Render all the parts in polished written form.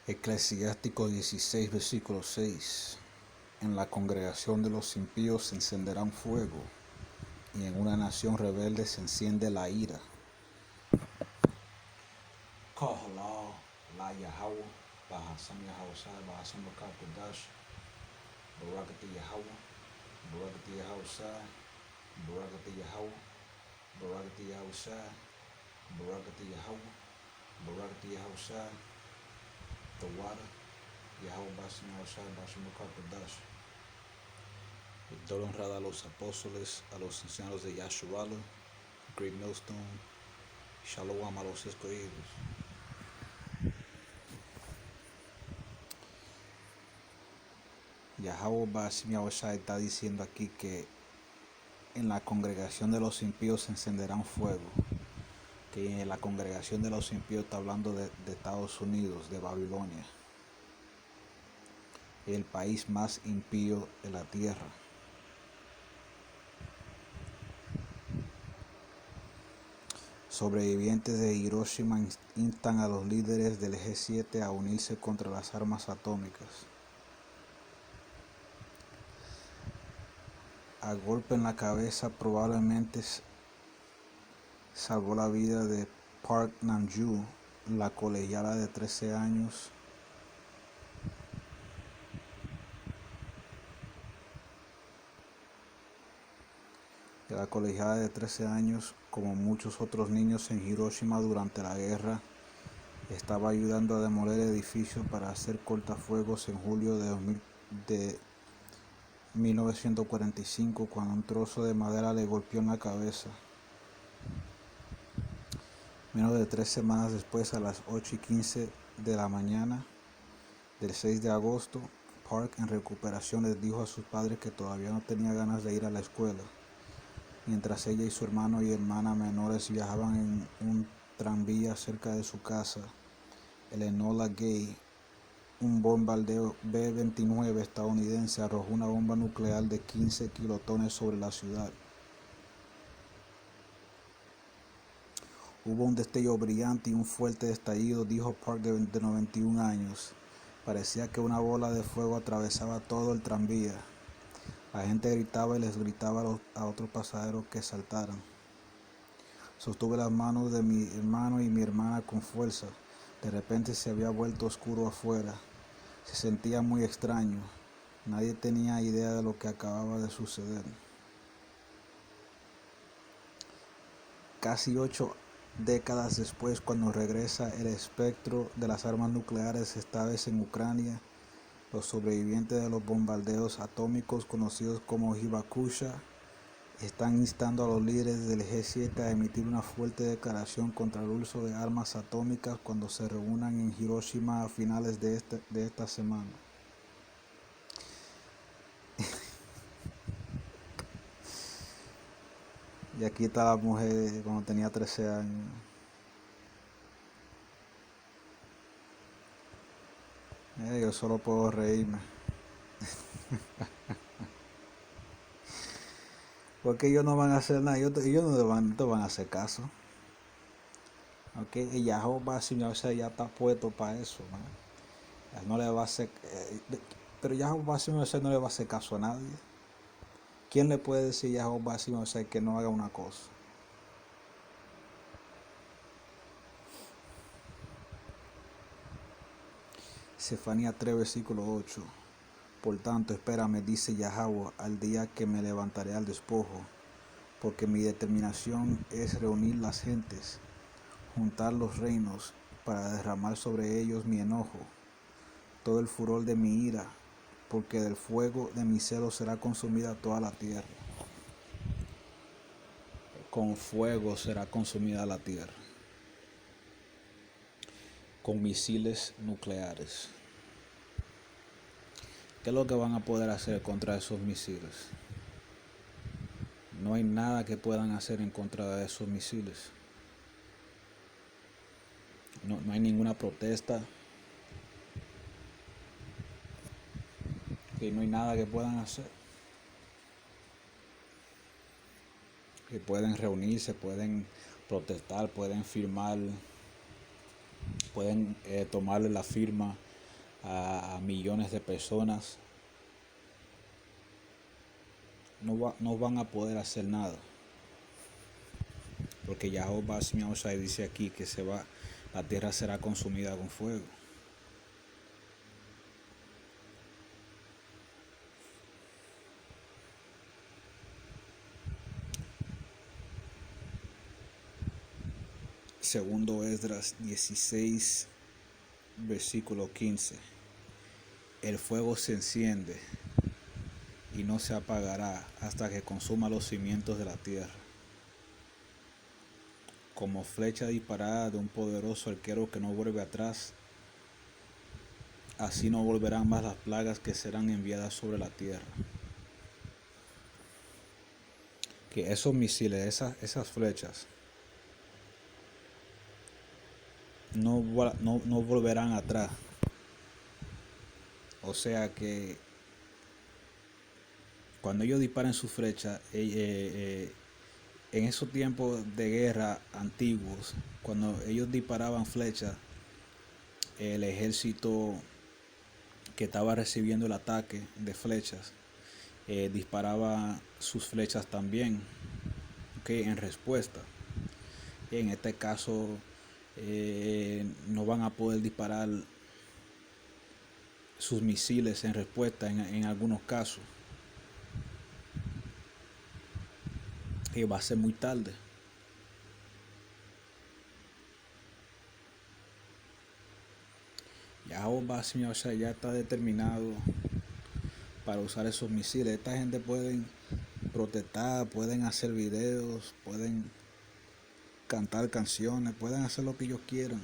Eclesiástico 16, versículo 6. En la congregación de los impíos se encenderá un fuego, y en una nación rebelde se enciende la ira. Kohala, la Yahweh, Bahasam Yahawasai, Bahasam Bakapadash, Barakati Yahweh, Barakati Yahawasai, Barakati Yahweh, Barakati Yahawasai, Barakati Yahweh, Barakati Yahawasai, the water, Yahweh Bahasam Yahawasai, Bahasam Bakapadash. Doy honrada a los apóstoles, a los ancianos de Yasharala, Great Millstone, Shalom a los escogidos. Yahweh Bahasam Yahawasai está diciendo aquí que en la congregación de los impíos se encenderá un fuego. Que en la congregación de los impíos está hablando de Estados Unidos, de Babilonia, el país más impío de la tierra. Sobrevivientes de Hiroshima instan a los líderes del G7 a unirse contra las armas atómicas. A golpe en la cabeza probablemente salvó la vida de Park Nam-ju, la colegiala de 13 años como muchos otros niños en Hiroshima durante la guerra. Estaba ayudando a demoler edificios para hacer cortafuegos en julio de 1945 cuando un trozo de madera le golpeó en la cabeza. Menos de 3 semanas después, a las 8:15 de la mañana del 6 de agosto, Park, en recuperación, les dijo a sus padres que todavía no tenía ganas de ir a la escuela. Mientras ella y su hermano y hermana menores viajaban en un tranvía cerca de su casa, el Enola Gay, un bombardero B-29 estadounidense arrojó una bomba nuclear de 15 kilotones sobre la ciudad. Hubo un destello brillante y un fuerte estallido, dijo Park, de 91 años. Parecía que una bola de fuego atravesaba todo el tranvía. La gente gritaba y les gritaba a otros pasajeros que saltaran. Sostuve las manos de mi hermano y mi hermana con fuerza. De repente se había vuelto oscuro afuera. Se sentía muy extraño. Nadie tenía idea de lo que acababa de suceder. Casi 8 décadas después, cuando regresa el espectro de las armas nucleares, esta vez en Ucrania, los sobrevivientes de los bombardeos atómicos conocidos como Hibakusha están instando a los líderes del G7 a emitir una fuerte declaración contra el uso de armas atómicas cuando se reúnan en Hiroshima a finales de esta semana. Y aquí está la mujer cuando tenía 13 años. Yo solo puedo reírme. Porque ellos no van a hacer nada, ellos no te van a hacer caso. Y Yahweh ya está puesto para eso, man. No le va a hacer, pero Yahweh no le va a hacer caso a nadie. ¿Quién le puede decir a Yahweh que no haga una cosa? Sefanía 3, versículo 8. Por tanto, espérame, dice Yahweh, al día que me levantaré al despojo, porque mi determinación es reunir las gentes, juntar los reinos, para derramar sobre ellos mi enojo, todo el furor de mi ira, porque del fuego de mi celo será consumida toda la tierra. Con fuego será consumida la tierra. Con misiles nucleares. ¿Qué es lo que van a poder hacer contra esos misiles? No hay nada que puedan hacer en contra de esos misiles. No hay ninguna protesta. No hay nada que puedan hacer. Que pueden reunirse, pueden protestar, pueden firmar, pueden tomarle la firma a millones de personas, no van a poder hacer nada. Porque Jehová dice aquí que la tierra será consumida con fuego. Segundo Esdras 16, versículo 15. El fuego se enciende y no se apagará hasta que consuma los cimientos de la tierra. Como flecha disparada de un poderoso arquero que no vuelve atrás, así no volverán más las plagas que serán enviadas sobre la tierra. Que esos misiles, esas flechas, no volverán atrás. O sea que cuando ellos disparen su flecha, en esos tiempos de guerra antiguos, cuando ellos disparaban flechas, el ejército que estaba recibiendo el ataque de flechas disparaba sus flechas también, en respuesta. En este caso no van a poder disparar sus misiles en respuesta en algunos casos. Y va a ser muy tarde. Ya está determinado para usar esos misiles. Esta gente pueden protestar, pueden hacer videos, pueden cantar canciones, pueden hacer lo que ellos quieran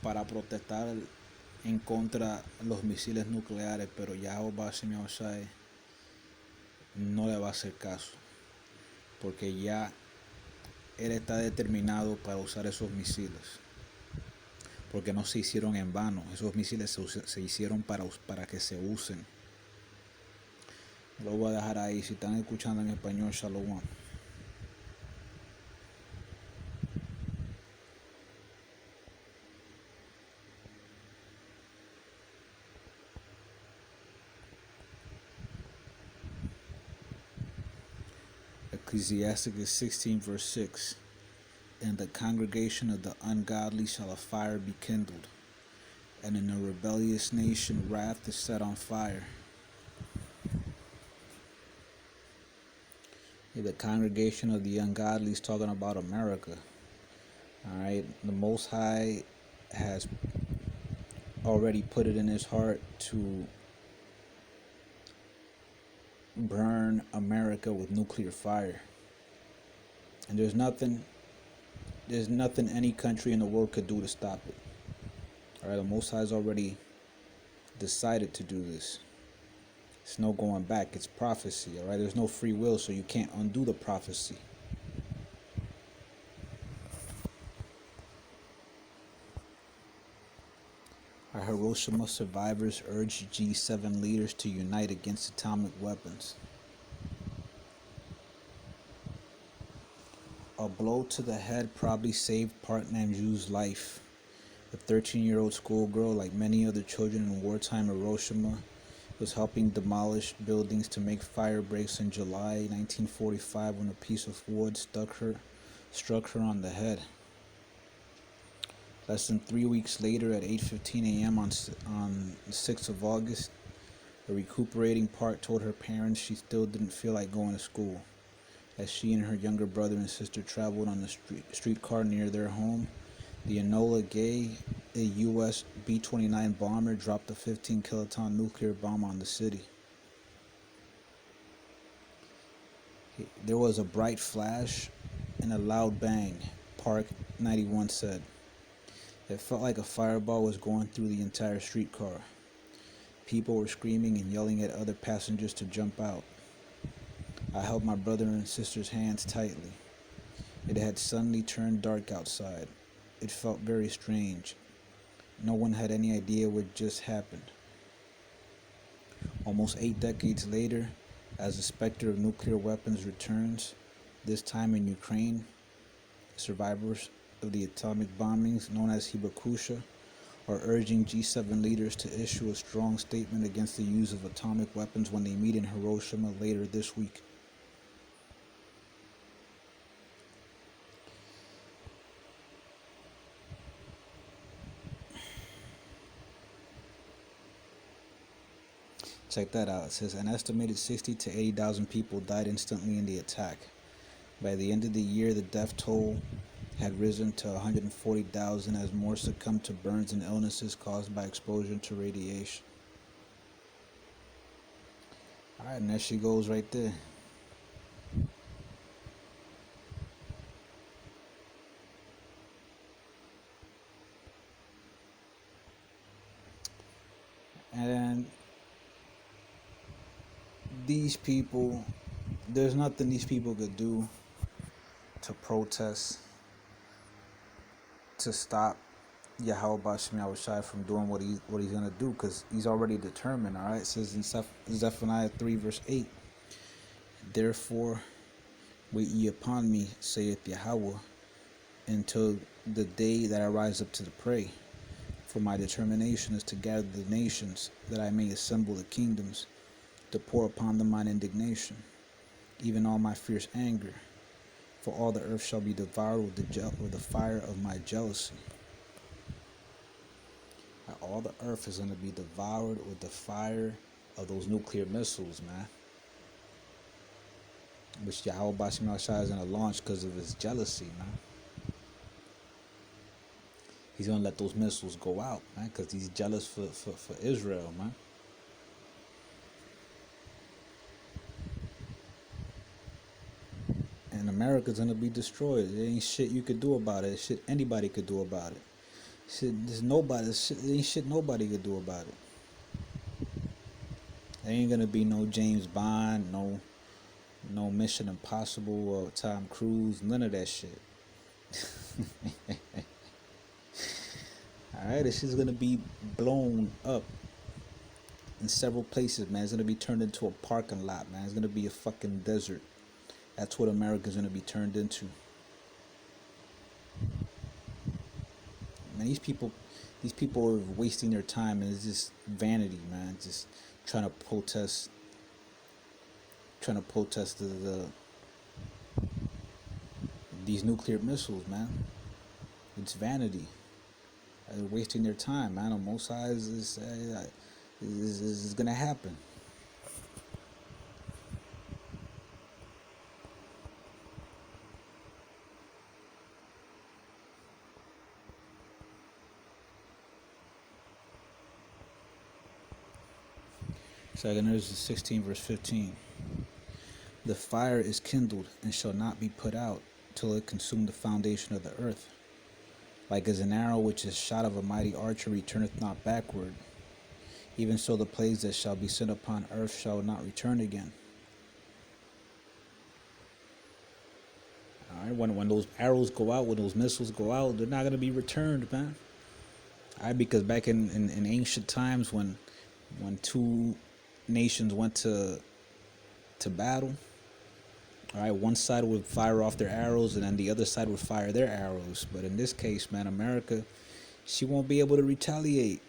para protestar en contra de los misiles nucleares, pero Jehová no le va a hacer caso, porque ya él está determinado para usar esos misiles, porque no se hicieron en vano. Esos misiles se hicieron para que se usen. Lo voy a dejar ahí. Si están escuchando en español, shalom. Ecclesiastes 16 verse 6. In the congregation of the ungodly shall a fire be kindled, and in a rebellious nation wrath is set on fire. The congregation of the ungodly is talking about America. Alright, the Most High has already put it in his heart to burn America with nuclear fire. And there's nothing any country in the world could do to stop it. Alright, the Most High has already decided to do this. It's no going back. It's prophecy. Alright, there's no free will, so you can't undo the prophecy. Our Hiroshima survivors urge G7 leaders to unite against atomic weapons. A blow to the head probably saved Park Namju's life. The 13-year-old schoolgirl, like many other children in wartime Hiroshima, was helping demolish buildings to make fire breaks in July 1945 when a piece of wood struck her on the head. Less than 3 weeks later, at 8:15 a.m. on the 6th of August, a recuperating Park told her parents she still didn't feel like going to school. As she and her younger brother and sister traveled on the streetcar near their home, the Enola Gay, a U.S. B-29 bomber, dropped a 15-kiloton nuclear bomb on the city. There was a bright flash and a loud bang, Park 91 said. It felt like a fireball was going through the entire streetcar. People were screaming and yelling at other passengers to jump out. I held my brother and sister's hands tightly. It had suddenly turned dark outside. It felt very strange. No one had any idea what just happened. Almost 8 decades later, as the specter of nuclear weapons returns, this time in Ukraine, survivors of the atomic bombings known as Hibakusha are urging G7 leaders to issue a strong statement against the use of atomic weapons when they meet in Hiroshima later this week. Check that out. It says an estimated 60 to 80,000 people died instantly in the attack. By the end of the year, the death toll had risen to 140,000 as more succumbed to burns and illnesses caused by exposure to radiation. Alright, and there she goes right there. And these people, there's nothing these people could do to protest, to stop Yahweh Bashim from doing what he's gonna do, because he's already determined. All right, it says in Zephaniah 3 verse 8, therefore wait ye upon me, saith Yahweh, until the day that I rise up to the prey. For my determination is to gather the nations, that I may assemble the kingdoms, to pour upon them mine indignation, even all my fierce anger. For all the earth shall be devoured with the fire of my jealousy. All the earth is going to be devoured with the fire of those nuclear missiles, man. Which Yahweh Bashim is going to launch because of his jealousy, man. He's going to let those missiles go out, man, because he's jealous for Israel, man. And America's going to be destroyed. There ain't shit you could do about it. Shit anybody could do about it. Shit, there's nobody. There ain't shit nobody could do about it. There ain't going to be no James Bond, no Mission Impossible or Tom Cruise, none of that shit. Alright, this shit's gonna be blown up in several places, man. It's gonna be turned into a parking lot, man. It's gonna be a fucking desert. That's what America's gonna be turned into. Man, these people are wasting their time, and it's just vanity, man. Just trying to protest these nuclear missiles, man. It's vanity. They're wasting their time, man. On most sides, is gonna happen. Second Ezra 16 verse 15. The fire is kindled and shall not be put out till it consume the foundation of the earth. Like as an arrow which is shot of a mighty archer returneth not backward, even so the plagues that shall be sent upon earth shall not return again. Alright, when those arrows go out, when those missiles go out, they're not going to be returned, man. Alright, because back in ancient times when two nations went to battle, alright, one side would fire off their arrows and then the other side would fire their arrows. But in this case, man, America, she won't be able to retaliate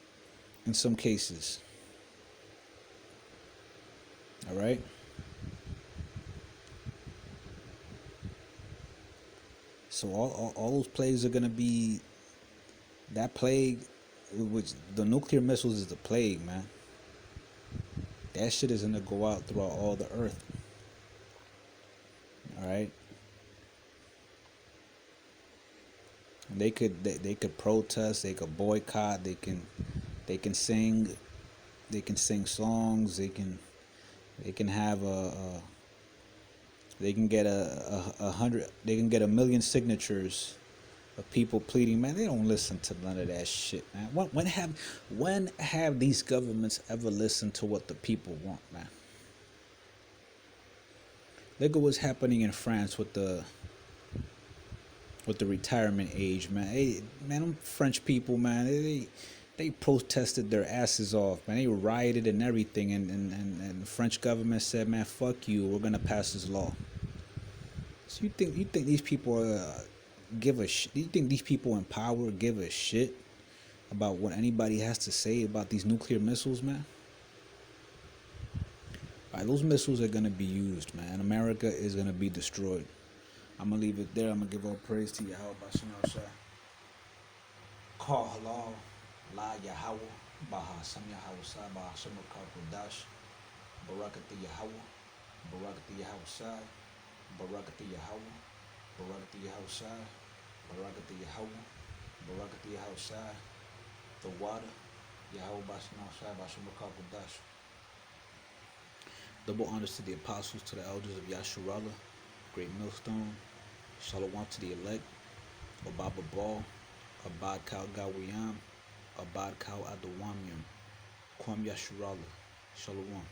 in some cases. Alright? So all those plagues are going to be, that plague, which the nuclear missiles is the plague, man. That shit is going to go out throughout all the earth. Alright? And they could protest, they could boycott, they can sing songs, they can have they can get a million signatures of people pleading, man. They don't listen to none of that shit, man. When have these governments ever listened to what the people want, man? Look at what's happening in France with the retirement age, man. Hey, man, them French people, man, they protested their asses off, man. They rioted and everything, and the French government said, man, fuck you, we're gonna pass this law. So you think these people give a shit? Do you think these people in power give a shit about what anybody has to say about these nuclear missiles, man. Alright, those missiles are gonna be used, man. America is gonna be destroyed. I'm gonna leave it there. I'm gonna give all praise to Yahweh Bashem. Call halal, la Yahweh, Baha Sam Yahweh Sai, Baha Shem Kodash, Barakati Yahweh, Barakati Yahweh Sai, Barakati Yahweh, Barakati Yahweh Sai, Barakati Yahweh, Barakati Yahweh Sai, the water, Yahweh Bashem Sai, Bashem Kodash. Double honors to the apostles, to the elders of Yasharala, Great Millstone, Shalom to the elect, Obaba Ball, Abad Kal Gawiyam, Abad Kal Adawamium, Kwam Yasharala, Shalom.